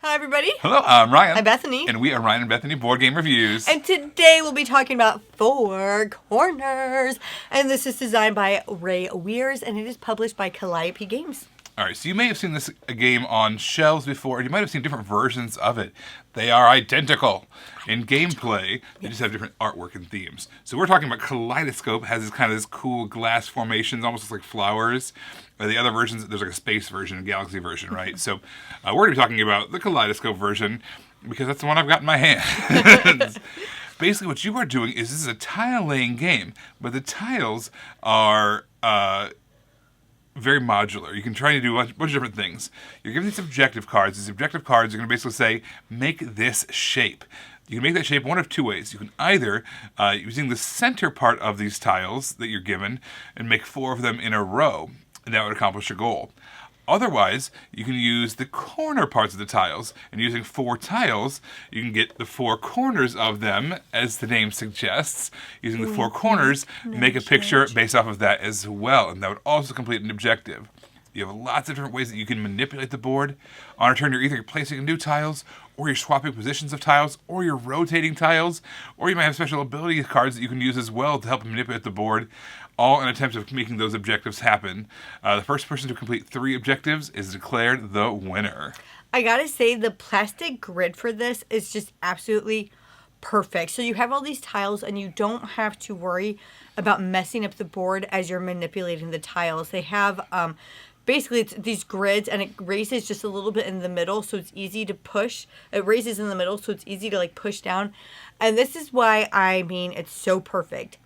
Hi, everybody. Hello, I'm Ryan. I'm Bethany. And we are Ryan and Bethany Board Game Reviews. And today we'll be talking about Four Corners. And this is designed by Ray Weirs, and it is published by Calliope Games. All right, so you may have seen this game on shelves before, and you might have seen different versions of it. They are identical in gameplay. They just have different artwork and themes. So we're talking about Kaleidoscope. Has this kind of cool glass formations, almost like flowers. The other versions, there's like a space version, a galaxy version, right? So we're going to be talking about the Kaleidoscope version because that's the one I've got in my hand. Basically, what you are doing is this is a tile-laying game, but the tiles are very modular. You can try to do a bunch of different things. You're given these objective cards. These objective cards are going to basically say, make this shape. You can make that shape one of two ways. You can either, using the center part of these tiles that you're given, and make 4 of them in a row, and that would accomplish your goal. Otherwise, you can use the corner parts of the tiles, and using 4 tiles, you can get the 4 corners of them, as the name suggests. Using the 4 corners, make a picture based off of that as well, and that would also complete an objective. You have lots of different ways that you can manipulate the board. On a turn, you're either placing new tiles, or you're swapping positions of tiles, or you're rotating tiles, or you might have special ability cards that you can use as well to help manipulate the board, all in attempts of making those objectives happen. The first person to complete 3 objectives is declared the winner. I gotta say, the plastic grid for this is just absolutely perfect. So you have all these tiles, and you don't have to worry about messing up the board as you're manipulating the tiles. They have basically it's these grids, and it raises just a little bit in the middle, so it's easy to push. It raises in the middle, so it's easy to like push down. And this is why it's so perfect.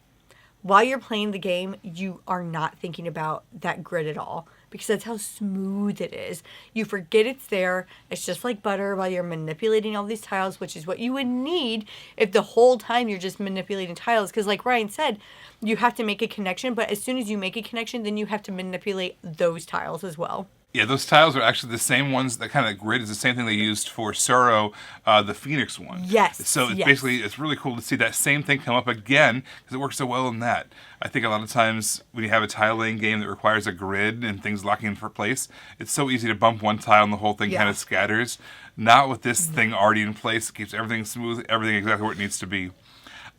While you're playing the game, you are not thinking about that grid at all because that's how smooth it is. You forget it's there. It's just like butter while you're manipulating all these tiles, which is what you would need if the whole time you're just manipulating tiles. Because like Ryan said, you have to make a connection, but as soon as you make a connection, then you have to manipulate those tiles as well. Yeah, those tiles are actually the same ones. That kind of grid is the same thing they used for Suro, the Phoenix one. Yes. So it's basically, it's really cool to see that same thing come up again because it works so well in that. I think a lot of times when you have a tile laying game that requires a grid and things locking in for place, it's so easy to bump one tile and the whole thing kind of scatters. Not with this thing already in place. It keeps everything smooth, everything exactly where it needs to be.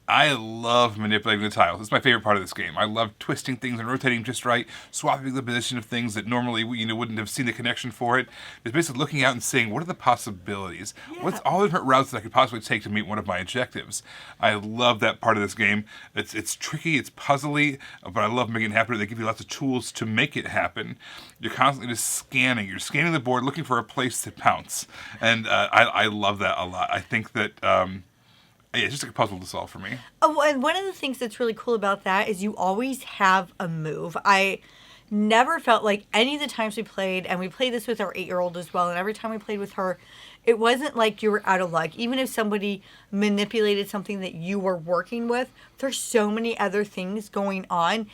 I love manipulating the tiles. It's my favorite part of this game. I love twisting things and rotating just right, swapping the position of things that normally wouldn't have seen the connection for it. It's basically looking out and saying, what are the possibilities? Yeah. What's all the different routes that I could possibly take to meet one of my objectives? I love that part of this game. It's tricky, it's puzzly, but I love making it happen. They give you lots of tools to make it happen. You're constantly just scanning. You're scanning the board, looking for a place to pounce. And I love that a lot. I think that it's just like a puzzle to solve for me. Oh, and one of the things that's really cool about that is you always have a move. I never felt like any of the times we played, and we played this with our 8-year-old as well, and every time we played with her, it wasn't like you were out of luck. Even if somebody manipulated something that you were working with, there's so many other things going on.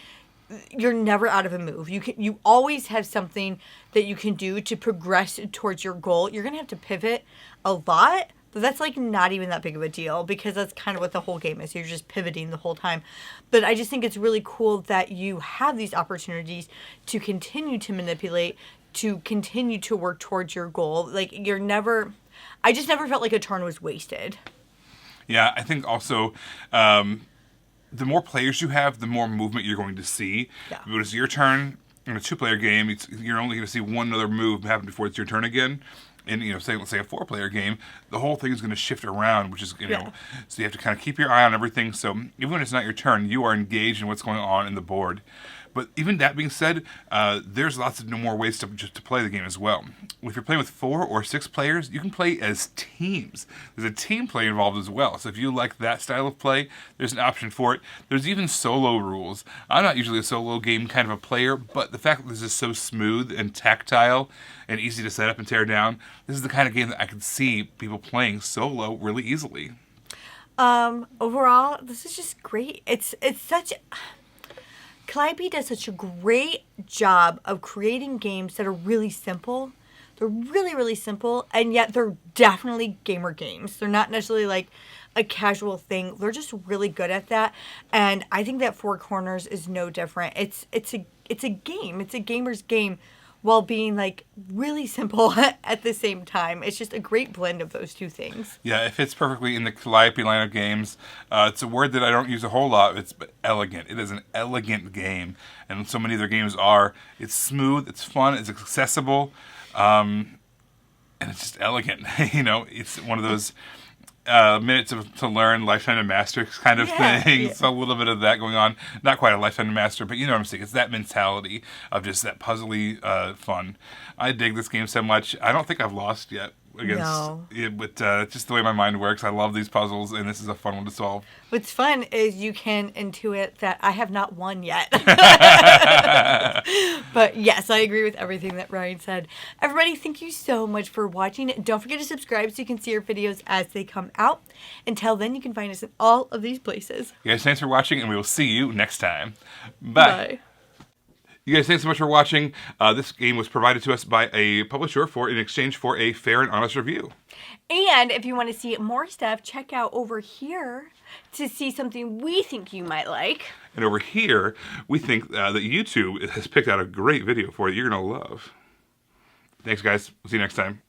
You're never out of a move. You always have something that you can do to progress towards your goal. You're going to have to pivot a lot, but that's like not even that big of a deal because that's kind of what the whole game is. You're just pivoting the whole time. But I just think it's really cool that you have these opportunities to continue to manipulate, to continue to work towards your goal. Like I just never felt like a turn was wasted. Yeah, I think also the more players you have, the more movement you're going to see. Yeah. But it's your turn in a 2-player game, you're only going to see one other move happen before it's your turn again. In let's say a 4-player game, the whole thing is going to shift around, which is so you have to kind of keep your eye on everything. So even when it's not your turn, you are engaged in what's going on in the board. But even that being said, there's lots of more ways to play the game as well. If you're playing with 4 or 6 players, you can play as teams. There's a team play involved as well. So if you like that style of play, there's an option for it. There's even solo rules. I'm not usually a solo game kind of a player, but the fact that this is so smooth and tactile and easy to set up and tear down, this is the kind of game that I could see people playing solo really easily. Overall, this is just great. It's such... Calliope does such a great job of creating games that are really simple. They're really, really simple, and yet they're definitely gamer games. They're not necessarily like a casual thing. They're just really good at that, and I think that Four Corners is no different. It's a game. It's a gamer's game while being like really simple at the same time. It's just a great blend of those two things. Yeah, it fits perfectly in the Calliope line of games. It's a word that I don't use a whole lot. It's elegant. It is an elegant game, and so many of their games are. It's smooth, it's fun, it's accessible, and it's just elegant. It's one of those minutes to learn, lifetime to master kind of thing. Yeah. So a little bit of that going on. Not quite a lifetime to master, but you know what I'm saying. It's that mentality of just that puzzly fun. I dig this game so much. I don't think I've lost yet against it, but just the way my mind works. I love these puzzles, and this is a fun one to solve. What's fun is you can intuit that I have not won yet. But yes, I agree with everything that Ryan said. Everybody, thank you so much for watching. Don't forget to subscribe so you can see our videos as they come out. Until then, you can find us in all of these places. You guys, thanks for watching, and we will see you next time. Bye. You guys, thanks so much for watching. This game was provided to us by a publisher in exchange for a fair and honest review. And if you want to see more stuff, check out over here to see something we think you might like. And over here, we think that YouTube has picked out a great video for you you're going to love. Thanks, guys. We'll see you next time.